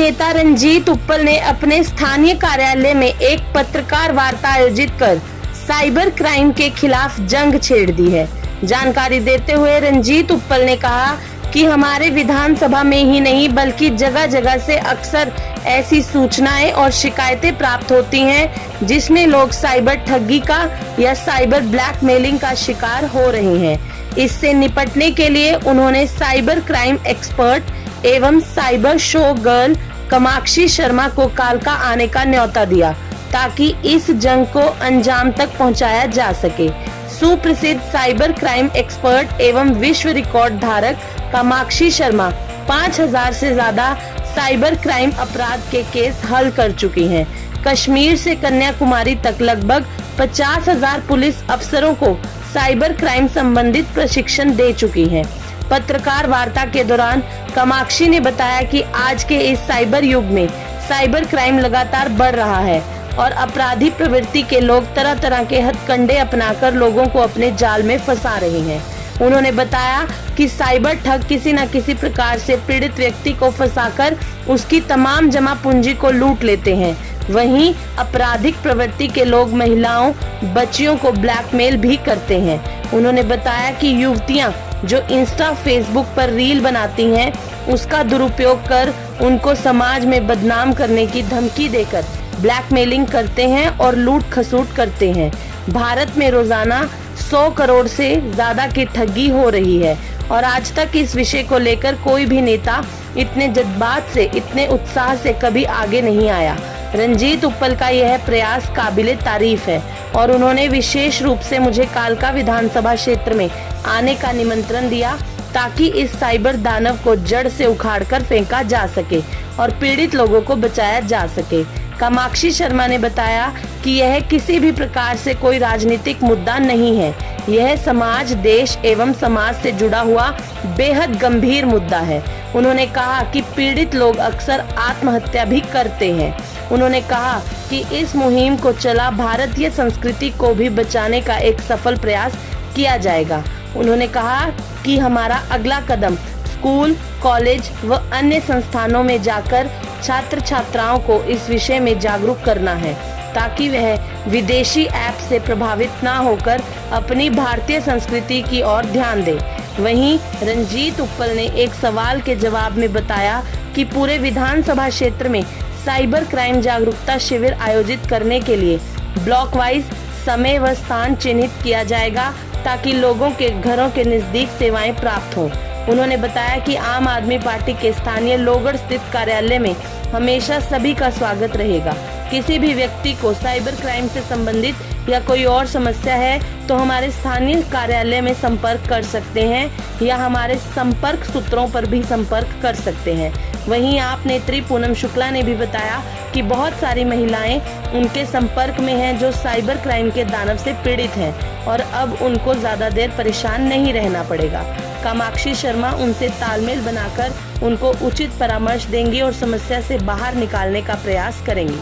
नेता रंजीत उत्पल ने अपने स्थानीय कार्यालय में एक पत्रकार वार्ता आयोजित कर साइबर क्राइम के खिलाफ जंग छेड़ दी है। जानकारी देते हुए रंजीत उत्पल ने कहा कि हमारे विधानसभा में ही नहीं बल्कि जगह जगह से अक्सर ऐसी सूचनाएं और शिकायतें प्राप्त होती हैं जिसमें लोग साइबर ठगी का या साइबर ब्लैकमेलिंग का शिकार हो रहे हैं। इससे निपटने के लिए उन्होंने साइबर क्राइम एक्सपर्ट एवं cyber show girl Kamakshi Sharma को कालका आने का न्योता दिया ताकि इस जंग को अंजाम तक पहुंचाया जा सके। सुप्रसिद्ध साइबर क्राइम एक्सपर्ट एवं विश्व रिकॉर्ड धारक कामाक्षी शर्मा 5000 से ज्यादा साइबर क्राइम अपराध के केस हल कर चुकी हैं। कश्मीर से कन्याकुमारी तक लगभग 50,000 पुलिस अफसरों को साइबर क्राइम संबंधित प्रशिक्षण दे चुकी हैं। पत्रकार वार्ता के दौरान कामाक्षी ने बताया कि आज के इस साइबर युग में साइबर क्राइम लगातार बढ़ रहा है और अपराधी प्रवृत्ति के लोग तरह तरह के हथकंडे अपनाकर लोगों को अपने जाल में फंसा रहे हैं। उन्होंने बताया कि साइबर ठग किसी न किसी प्रकार से पीड़ित व्यक्ति को फंसाकर उसकी तमाम जमा पूंजी को लूट लेते हैं। वहीं आपराधिक प्रवृत्ति के लोग महिलाओं, बच्चियों को ब्लैकमेल भी करते हैं। उन्होंने बताया कि युवतियां जो इंस्टा, फेसबुक पर रील बनाती हैं, उसका दुरुपयोग कर उनको समाज में बदनाम करने की धमकी देकर ब्लैकमेलिंग करते हैं और लूट खसूट करते हैं। भारत में रोजाना 100 करोड़ से ज्यादा की ठगी हो रही है और आज तक इस विषय को लेकर कोई भी नेता इतने जज्बात से, इतने उत्साह से कभी आगे नहीं आया। रंजीत उत्पल का यह प्रयास काबिले तारीफ है और उन्होंने विशेष रूप से मुझे कालका विधानसभा क्षेत्र में आने का निमंत्रण दिया ताकि इस साइबर दानव को जड़ से उखाड़कर फेंका जा सके और पीड़ित लोगों को बचाया जा सके। कामाक्षी शर्मा ने बताया कि यह किसी भी प्रकार से कोई राजनीतिक मुद्दा नहीं है। यह समाज, देश एवं समाज से जुड़ा हुआ बेहद गंभीर मुद्दा है। उन्होंने कहा कि पीड़ित लोग अक्सर आत्महत्या भी करते हैं। उन्होंने कहा कि इस मुहिम को चला भारतीय संस्कृति को भी बचाने का एक सफल प्रयास किया जाएगा। उन्होंने कहा कि हमारा अगला कदम स्कूल, कॉलेज व अन्य संस्थानों में जाकर छात्र छात्राओं को इस विषय में जागरूक करना है ताकि वह विदेशी ऐप से प्रभावित ना होकर अपनी भारतीय संस्कृति की ओर ध्यान दे। वहीं रंजीत उत्पल ने एक सवाल के जवाब में बताया कि पूरे विधानसभा क्षेत्र में साइबर क्राइम जागरूकता शिविर आयोजित करने के लिए ब्लॉक वाइज समय व स्थान चिन्हित किया जाएगा ताकि लोगों के घरों के नजदीक सेवाएं प्राप्त हों। उन्होंने बताया कि आम आदमी पार्टी के स्थानीय लोगढ़ स्थित कार्यालय में हमेशा सभी का स्वागत रहेगा। किसी भी व्यक्ति को साइबर क्राइम से संबंधित या कोई और समस्या है तो हमारे स्थानीय कार्यालय में संपर्क कर सकते हैं या हमारे संपर्क सूत्रों पर भी संपर्क कर सकते हैं। वहीं आप नेत्री पूनम शुक्ला ने भी बताया कि बहुत सारी महिलाएं उनके संपर्क में हैं जो साइबर क्राइम के दानव से पीड़ित हैं और अब उनको ज्यादा देर परेशान नहीं रहना पड़ेगा। कामाक्षी शर्मा उनसे तालमेल बनाकर उनको उचित परामर्श देंगी और समस्या से बाहर निकालने का प्रयास करेंगी।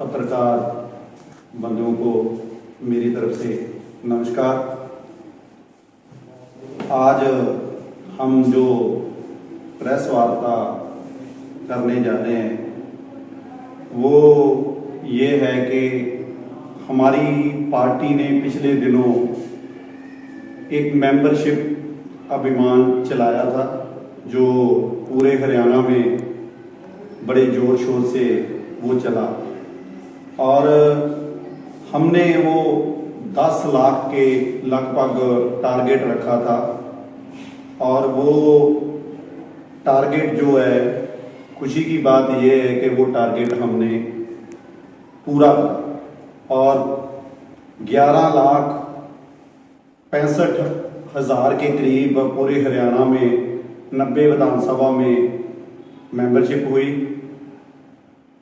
पत्रकार बंधुओं को मेरी तरफ से नमस्कार। आज हम जो प्रेस वार्ता करने जा रहे हैं वो ये है कि हमारी पार्टी ने पिछले दिनों एक मेंबरशिप अभियान चलाया था जो पूरे हरियाणा में बड़े जोर शोर से वो चला और हमने वो 10 लाख के लगभग टारगेट रखा था और वो टारगेट जो है, खुशी की बात ये है कि वो टारगेट हमने पूरा करा और 11,65,000 के करीब पूरे हरियाणा में 90 विधानसभा में मेंबरशिप हुई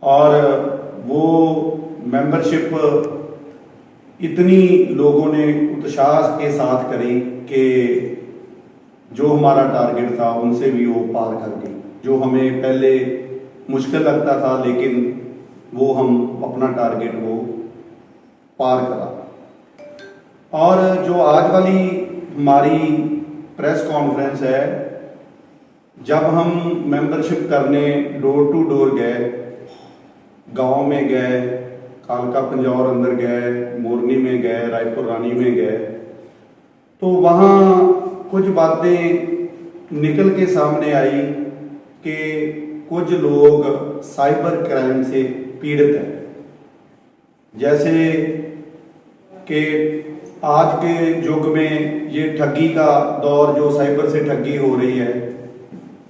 और वो मेंबरशिप इतनी लोगों ने उत्साह के साथ करी कि जो हमारा टारगेट था उनसे भी वो पार कर गई। जो हमें पहले मुश्किल लगता था लेकिन वो हम अपना टारगेट वो पार करा। और जो आज वाली हमारी प्रेस कॉन्फ्रेंस है जब हम मेंबरशिप करने डोर टू डोर गए, गांव में गए, कालका पंजौर अंदर गए, मोरनी में गए, रायपुर रानी में गए, तो वहाँ कुछ बातें निकल के सामने आई कि कुछ लोग साइबर क्राइम से पीड़ित हैं। जैसे कि आज के युग में ये ठगी का दौर, जो साइबर से ठगी हो रही है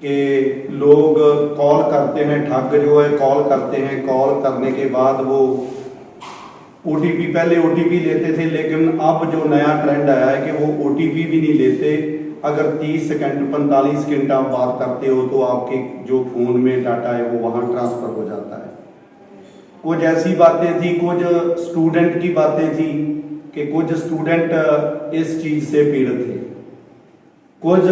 कि लोग कॉल करते हैं, ठग जो है कॉल करते हैं, कॉल करने के बाद वो ओटीपी, पहले ओटीपी लेते थे, लेकिन अब जो नया ट्रेंड आया है कि वो ओटीपी भी नहीं लेते। अगर 30 सेकंड 45 सेकंड आप बात करते हो तो आपके जो फ़ोन में डाटा है वो वहाँ ट्रांसफ़र हो जाता है। कुछ ऐसी बातें थी, कुछ स्टूडेंट की बातें थी कि कुछ स्टूडेंट इस चीज़ से पीड़ित थे, कुछ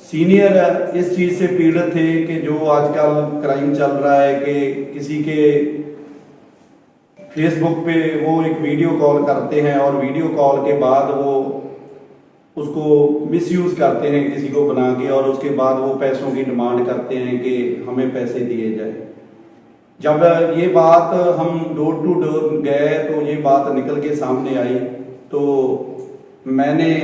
सीनियर इस चीज़ से पीड़ित थे कि जो आजकल क्राइम चल रहा है कि किसी के फेसबुक पे वो एक वीडियो कॉल करते हैं और वीडियो कॉल के बाद वो उसको मिसयूज़ करते हैं किसी को बना के, और उसके बाद वो पैसों की डिमांड करते हैं कि हमें पैसे दिए जाए। जब ये बात हम डोर टू डोर गए तो ये बात निकल के सामने आई, तो मैंने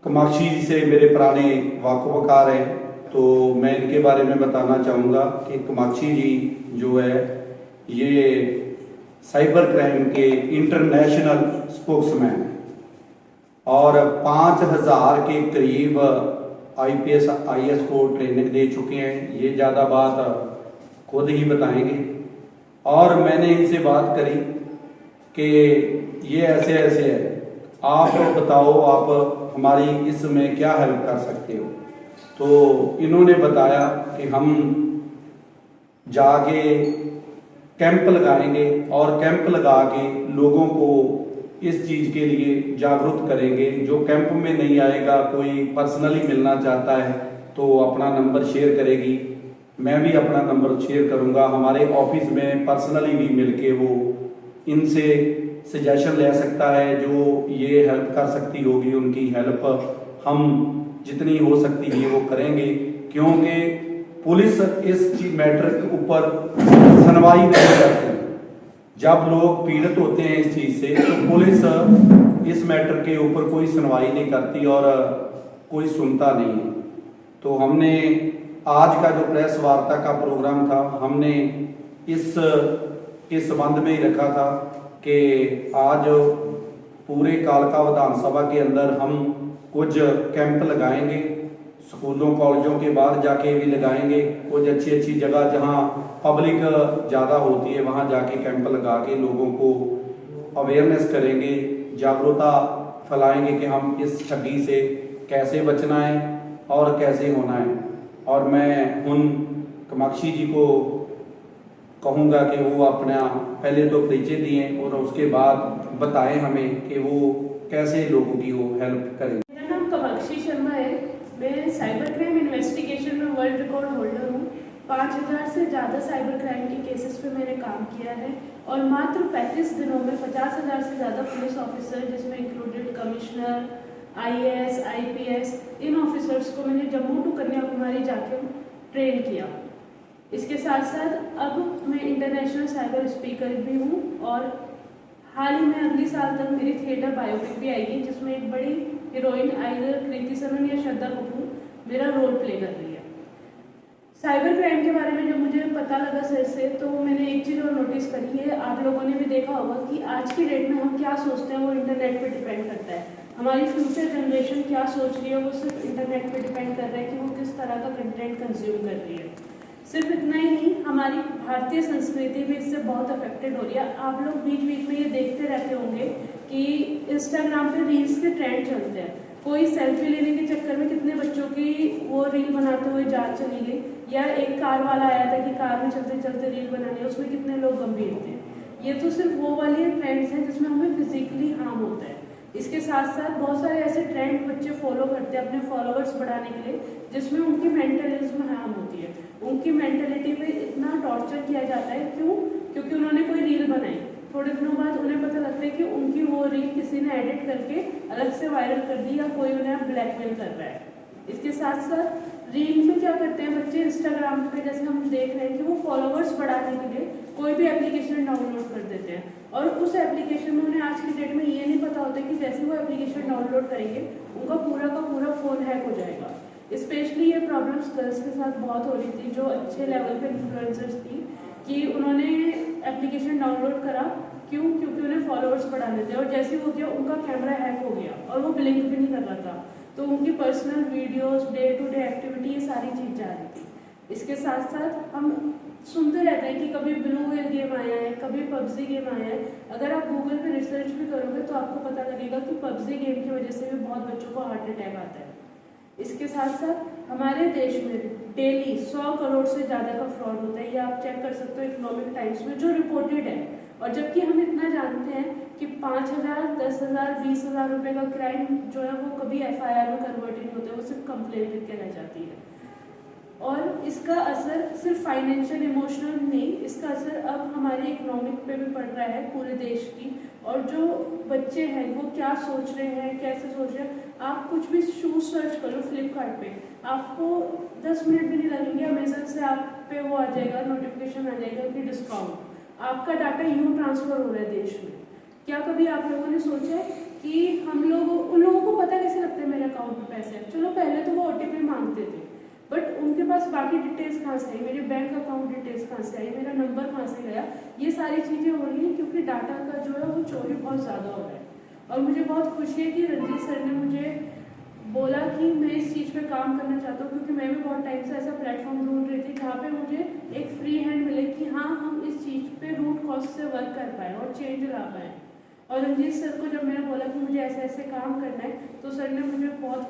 कामाक्षी जी से, मेरे पुराने वाकफकार हैं, तो मैं इनके बारे में बताना चाहूँगा कि कामाक्षी जी जो है ये साइबर क्राइम के इंटरनेशनल स्पोक्समैन और 5000 के करीब IPS IAS को ट्रेनिंग दे चुके हैं। ये ज़्यादा बात खुद ही बताएंगे। और मैंने इनसे बात करी कि ये ऐसे ऐसे है, आप बताओ आप हमारी इसमें क्या हेल्प कर सकते हो। तो इन्होंने बताया कि हम जाके कैंप लगाएंगे और कैंप लगा के लोगों को इस चीज़ के लिए जागरूक करेंगे। जो कैंप में नहीं आएगा, कोई पर्सनली मिलना चाहता है तो अपना नंबर शेयर करेगी, मैं भी अपना नंबर शेयर करूंगा। हमारे ऑफिस में पर्सनली भी मिलके वो इनसे सजेशन ले सकता है, जो ये हेल्प कर सकती होगी उनकी हेल्प हम जितनी हो सकती है वो करेंगे, क्योंकि पुलिस इस मैटर के ऊपर सुनवाई नहीं करती। जब लोग पीड़ित होते हैं इस चीज़ से तो पुलिस इस मैटर के ऊपर कोई सुनवाई नहीं करती और कोई सुनता नहीं है। तो हमने आज का जो प्रेस वार्ता का प्रोग्राम था, हमने इसके संबंध में ही रखा था कि आज पूरे कालका विधानसभा के अंदर हम कुछ कैंप लगाएंगे, स्कूलों कॉलेजों के बाहर जाके भी लगाएंगे, कुछ अच्छी अच्छी जगह जहां पब्लिक ज़्यादा होती है वहां जाके कैंप लगा के लोगों को अवेयरनेस करेंगे, जागरूकता फैलाएंगे कि हम इस ठगी से कैसे बचना है और कैसे होना है। और मैं उन कामाक्षी जी को कहूँगा कि वो अपना पहले तो परिचय दिए और उसके बाद बताएं हमें कि वो कैसे लोगों की वो हेल्प करें। मेरा नाम कामाक्षी शर्मा है। मैं साइबर क्राइम इन्वेस्टिगेशन में वर्ल्ड रिकॉर्ड होल्डर हूँ। 5000 से ज़्यादा साइबर क्राइम के केसेस पे मैंने काम किया है और मात्र 35 दिनों में 50,000 से ज़्यादा पुलिस ऑफिसर, जिसमें इंक्लूडेड कमिश्नर, IAS, IPS, इन ऑफिसर्स को मैंने जम्मू टू कन्याकुमारी जाके ट्रेन किया। इसके साथ साथ अब मैं इंटरनेशनल साइबर स्पीकर भी हूँ और हाल ही में अगले साल तक मेरी थिएटर बायोपिक भी आएगी, जिसमें एक बड़ी हीरोइन आइदर कृति सनन या श्रद्धा कपूर मेरा रोल प्ले कर रही है। साइबर क्राइम के बारे में जब मुझे पता लगा सर से, तो मैंने एक चीज़ और नोटिस करी है, आप लोगों ने भी देखा होगा कि आज की डेट में हम क्या सोचते हैं वो इंटरनेट पे डिपेंड करता है। हमारी फ्यूचर जनरेशन क्या सोच रही है वो सिर्फ इंटरनेट पे डिपेंड कर रहा है कि वो किस तरह का कंटेंट कंज्यूम कर रही है। सिर्फ इतना ही नहीं, हमारी भारतीय संस्कृति भी इससे बहुत अफेक्टेड हो रही है। आप लोग बीच बीच में ये देखते रहते होंगे कि इंस्टाग्राम पे रील्स के ट्रेंड चलते हैं। कोई सेल्फी लेने के चक्कर में कितने बच्चों की वो रील बनाते हुए जान चली गई, या एक कार वाला आया था कि कार में चलते चलते रील बनानी है, उसमें कितने लोग गंभीर थे। ये तो सिर्फ वो वाले ट्रेंड्स हैं जिसमें हमें फिजिकली हार्म होता है। इसके साथ साथ बहुत सारे ऐसे ट्रेंड बच्चे फॉलो करते हैं अपने फॉलोअर्स बढ़ाने के लिए, जिसमें उनकी मेंटलिज्म हार्म होती है। उनकी मेंटलिटी पे इतना टॉर्चर किया जाता है। क्यों? क्योंकि उन्होंने कोई रील बनाई, थोड़े दिनों बाद उन्हें पता लगता है कि उनकी वो रील किसी ने एडिट करके अलग से वायरल कर दी या कोई उन्हें ब्लैकमेल कर रहा है। इसके साथ साथ रील में क्या करते हैं बच्चे, इंस्टाग्राम पे जैसे हम देख रहे हैं कि वो फॉलोवर्स बढ़ाने के लिए कोई भी एप्लीकेशन डाउनलोड कर देते हैं और उस एप्लीकेशन में उन्हें आज की डेट में ये नहीं पता होता कि जैसे वो एप्लीकेशन डाउनलोड करेंगे उनका पूरा का पूरा फ़ोन हैक हो जाएगा। स्पेशली ये प्रॉब्लम्स गर्ल्स के साथ बहुत हो रही थी जो अच्छे लेवल पे इन्फ्लुएंसर्स थी कि उन्होंने एप्लीकेशन डाउनलोड करा, क्योंकि उन्हें फॉलोअर्स बढ़ाने थे और जैसे हो गया उनका कैमरा हैक हो गया और वो ब्लिंक भी नहीं कर रहा था, तो उनकी personal videos, day to day activity, ये सारी चीज़ जा रही थी। इसके साथ साथ हम सुनते रहते हैं कि कभी ब्लू व्हेल गेम आया है, कभी पबजी गेम आया है। अगर आप गूगल पे रिसर्च भी करोगे तो आपको पता लगेगा कि पबजी गेम की वजह से भी बहुत बच्चों को हार्ट अटैक आता है। इसके साथ साथ हमारे देश में डेली 100 करोड़ से ज़्यादा का फ्रॉड होता है, ये आप चेक कर सकते हो इकोनॉमिक टाइम्स में, जो रिपोर्टेड है। और जबकि हम इतना जानते हैं कि 5,000, 10,000, 20,000 रुपये का क्राइम जो है वो कभी FIR में कन्वर्ट ही नहीं होता, वो सिर्फ कंप्लेंट लिख के रह जाती है। और इसका असर सिर्फ फाइनेंशियल इमोशनल नहीं, इसका असर अब हमारी इकोनॉमिक पे भी पड़ रहा है पूरे देश की। और जो बच्चे हैं वो क्या सोच रहे हैं, कैसे सोच रहे हैं, आप कुछ भी शूज सर्च करो फ्लिपकार्ट पे, आपको 10 मिनट भी नहीं लगेंगे, अमेजन से आप पे वो आ जाएगा, नोटिफिकेशन आ जाएगा कि डिस्काउंट। आपका डाटा यूं ट्रांसफर हो रहा है देश में। क्या कभी आप लोगों ने सोचा है कि उन लोगों को पता कैसे लगता है मेरे अकाउंट में पैसे हैं? चलो पहले तो वो OTP मांगते थे, बट उनके पास बाकी डिटेल्स कहाँ से आई, मेरे बैंक अकाउंट डिटेल्स कहाँ से आई, मेरा नंबर कहाँ से गया, ये सारी चीज़ें हो रही हैं क्योंकि डाटा का जो है वो चोरी बहुत ज़्यादा हो रहा है। और मुझे बहुत खुशी है कि रंजीत सर ने मुझे बोला कि मैं इस चीज़ पे काम करना चाहता हूँ, क्योंकि मैं भी बहुत टाइम से ऐसा प्लेटफॉर्म ढूंढ रही थी जहाँ पे मुझे एक फ्री हैंड मिले कि हाँ हम इस चीज़ पे रूट कॉज से वर्क कर पाएँ और चेंज ला पाएँ। और रंजीत सर को जब मैंने बोला कि मुझे ऐसे ऐसे काम करना है तो सर ने मुझे बहुत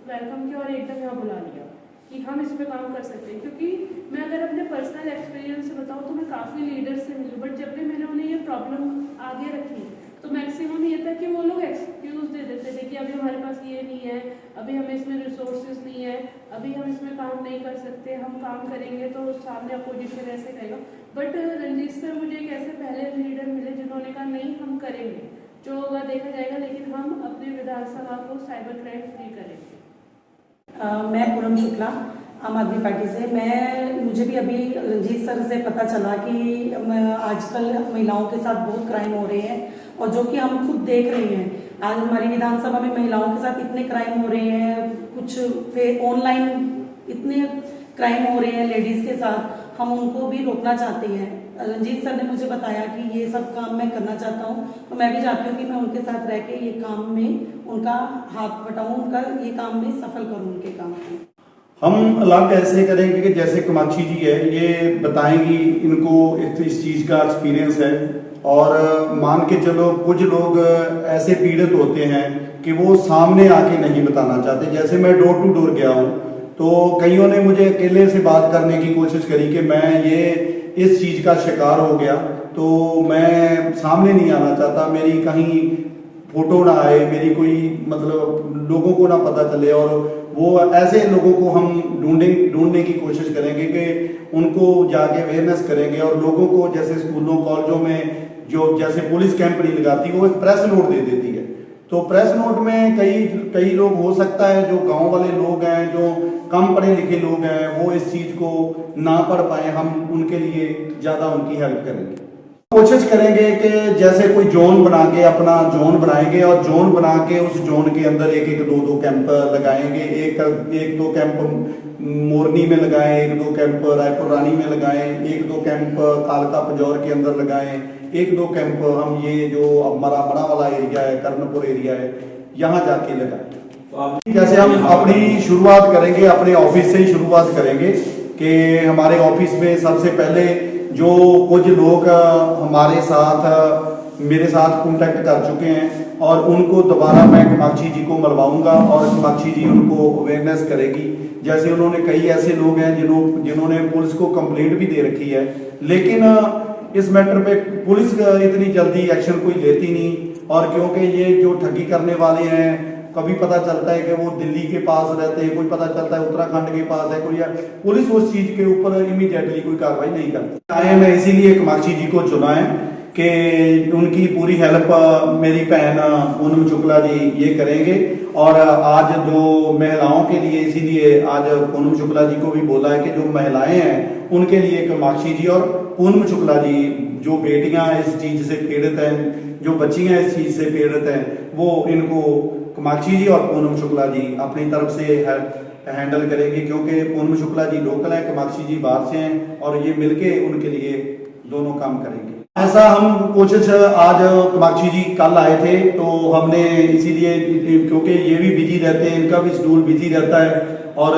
वेलकम किया और एकदम यहाँ बुला लिया कि हम इस पे काम कर सकते हैं। क्योंकि मैं अगर अपने पर्सनल एक्सपीरियंस से बताऊँ तो मैं काफ़ी लीडर से मिली, बट जब भी मैंने उन्हें ये प्रॉब्लम आगे रखी तो मैक्सिमम ये था कि वो लोग एक्सक्यूज़ दे देते थे कि अभी हमारे पास ये नहीं है, अभी हमें इसमें रिसोर्सेज नहीं है, अभी हम इसमें काम नहीं कर सकते, हम काम करेंगे तो सामने अपोजिशन ऐसे कहेगा। बट रंजीत सर मुझे एक ऐसे पहले लीडर मिले जिन्होंने कहा नहीं हम करेंगे, जो होगा देखा जाएगा, लेकिन हम अपने विधानसभा को साइबर क्राइम फ्री करेंगे। मैं पूनम शुक्ला, आम आदमी पार्टी से। मुझे भी अभी रंजीत सर से पता चला कि आजकल महिलाओं के साथ बहुत क्राइम हो रहे हैं और जो कि हम खुद देख रहे हैं। आज हमारी विधानसभा में महिलाओं के साथ इतने क्राइम हो रहे हैं, कुछ ऑनलाइन इतने क्राइम हो रहे हैं लेडीज के साथ, हम उनको भी रोकना चाहते हैं। रंजीत सर ने मुझे बताया कि ये सब काम मैं करना चाहता हूँ, तो मैं भी चाहती हूँ कि मैं उनके साथ रह के ये काम में उनका हाथ बटाऊँ, उनका ये काम में सफल करूँ उनके काम को। हम अलग ऐसे करेंगे कि जैसे कामाक्षी जी है ये बताएंगी, इनको इस चीज़ का एक्सपीरियंस है। और मान के चलो कुछ लोग ऐसे पीड़ित होते हैं कि वो सामने आके नहीं बताना चाहते। जैसे मैं डोर टू डोर गया हूँ तो कईयों ने मुझे अकेले से बात करने की कोशिश करी कि मैं ये इस चीज़ का शिकार हो गया तो मैं सामने नहीं आना चाहता, मेरी कहीं फोटो ना आए, मेरी कोई मतलब लोगों को ना पता चले। और वो ऐसे लोगों को हम ढूंढने की कोशिश करेंगे कि उनको जाके अवेयरनेस करेंगे। और लोगों को जैसे स्कूलों कॉलेजों में जो जैसे पुलिस कैंप नहीं लगाती, वो एक प्रेस नोट दे देती है, तो प्रेस नोट में कई लोग हो सकता है जो गांव वाले लोग हैं, जो कम पढ़े लिखे लोग हैं, वो इस चीज़ को ना पढ़ पाए, हम उनके लिए ज़्यादा उनकी हेल्प करेंगे। कोशिश करेंगे कि जैसे कोई जोन बना के अपना जोन बनाएंगे और जोन बना के उस जोन के अंदर एक दो कैंप लगाएंगे। एक दो कैंप मोरनी में लगाएं, एक दो कैंप रायपुर रानी में लगाएं, एक दो कैंप कालका पजौर के अंदर लगाएं, एक दो कैंप हम ये जो हमारा बड़ा वाला एरिया है, कर्णपुर एरिया है, यहाँ जाके लगाएं। जैसे हम अपनी शुरुआत करेंगे, अपने ऑफिस से ही शुरुआत करेंगे कि हमारे ऑफिस में सबसे पहले जो कुछ लोग हमारे साथ मेरे साथ कांटेक्ट कर चुके हैं और उनको दोबारा मैं कामाक्षी जी को मिलवाऊंगा और कामाक्षी जी उनको अवेयरनेस करेगी। जैसे उन्होंने कई ऐसे लोग हैं जिन्होंने पुलिस को कंप्लेंट भी दे रखी है, लेकिन इस मैटर पे पुलिस इतनी जल्दी एक्शन कोई लेती नहीं। और क्योंकि ये जो ठगी करने वाले हैं, कभी पता चलता है कि वो दिल्ली के पास रहते हैं, कोई पता चलता है उत्तराखंड के पास है कोई, पुलिस उस चीज के ऊपर इमीडिएटली कोई कार्रवाई नहीं करती है। मैं इसीलिए कामाक्षी जी को चुना है कि उनकी पूरी हेल्प मेरी बहन पूनम शुक्ला जी ये करेंगे। और आज जो महिलाओं के लिए, इसीलिए आज पूनम शुक्ला जी को भी बोला है कि जो महिलाएं हैं उनके लिए कामाक्षी जी और पूनम शुक्ला जी, जो बेटियां इस चीज से पीड़ित हैं, जो बच्चियां इस चीज से पीड़ित हैं, वो इनको कामाक्षी जी और पूनम शुक्ला जी अपनी तरफ से हैंडल करेंगे, क्योंकि पूनम शुक्ला जी लोकल है, कामाक्षी जी बाहर से हैं, और ये मिलके उनके लिए दोनों काम करेंगे। ऐसा हम कोशिश, आज कामाक्षी जी कल आए थे तो हमने इसीलिए, क्योंकि ये भी बिजी रहते हैं, इनका भी शेड्यूल बिजी रहता है, और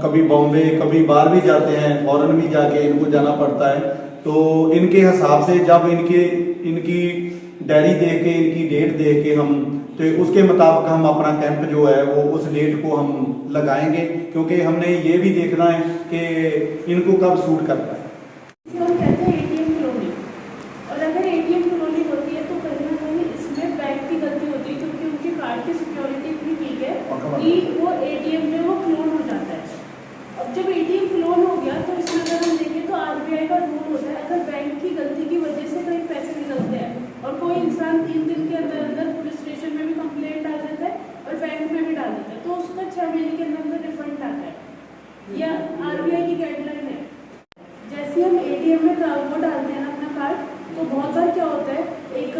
कभी बॉम्बे कभी बाहर भी जाते हैं, फॉरेन भी जाके इनको जाना पड़ता है। तो इनके हिसाब से जब इनकी डायरी देख के, इनकी डेट देख के हम, तो उसके मुताबिक हम अपना कैंप जो है वो उस डेट को हम लगाएंगे, क्योंकि हमने ये भी देखना है कि इनको कब सूट करता है। हम कहते हैं एटीएम कॉलोनी, और अगर एटीएम कॉलोनी होती है तो कहीं ना कहीं इसमें बैंक की गलती होती है, क्योंकि उनके कार्ड की सिक्योरिटी इतनी ठीक है कि वो एटीएम में वो क्लोन हो जाता है। अब जब एटीएम क्लोन हो गया तो इसमें अगर हम देखें तो आरबीआई का रूल होता है, अगर बैंक की गलती की वजह से कहीं पैसे निकलते हैं और कोई इंसान 3 दिन के अंदर अंदर पुलिस स्टेशन में भी कंप्लेंट डाल देता है और बैंक में भी डाल देता है, तो उसका 6 महीने के अंदर रिफंड आता है। यह आरबीआई की गाइडलाइन है। जैसे हम एटीएम में वो डालते हैं ना अपना कार्ड, तो बहुत बार क्या होता है, एक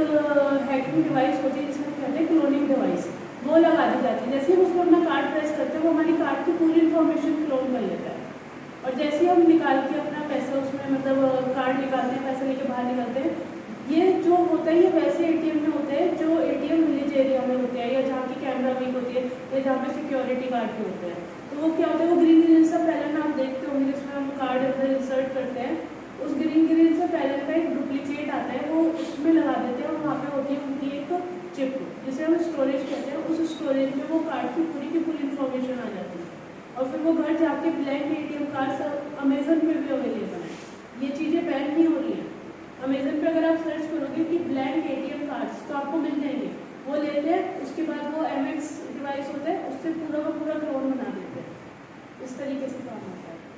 हैकिंग डिवाइस होती है जिसमें कहते हैं क्लोनिंग डिवाइस, वो लगा दी जाती है। जैसे हम उसमें अपना कार्ड प्रेस करते हैं वो हमारी कार्ड की पूरी इन्फॉर्मेशन क्लोन कर लेता है, और जैसे हम निकाल के अपना पैसा उसमें, मतलब कार्ड निकालते हैं, पैसे लेके बाहर निकलते हैं, ये जो होता है ये वैसे एटीएम में होता है जो एटीएम विलेज एरिया में होते हैं, या जहाँ की कैमरा वीक होती है, या जहाँ पे सिक्योरिटी गार्ड भी होते हैं। तो वो क्या होता है, वो ग्रीन ग्रीन सा पैटर्न आप देखते होंगे जिसमें हम कार्ड अंदर इंसर्ट करते हैं, उस ग्रीन ग्रीन से पैटर्न का एक डुप्लीकेट आता है, वो उसमें लगा देते हैं, और वहाँ पे होती है उनकी एक चिप जिसे हम स्टोरेज कहते हैं। उस स्टोरेज में वो कार्ड की पूरी इन्फॉर्मेशन आ जाती है, और फिर वो घर जाके ब्लैंक एटीएम कार्ड सब अमेजन पे भी अवेलेबल है। ये चीज़ें बैन नहीं हो रही हैं। अमेजन पे अगर आप सर्च करोगे कि ब्लैंक एटीएम कार्ड्स तो आपको मिल जाएंगे। वो लेते हैं, उसके बाद वो एमएक्स डिवाइस होता है, उससे पूरा का पूरा क्लोन बना देते हैं। इस तरीके से काम होता है।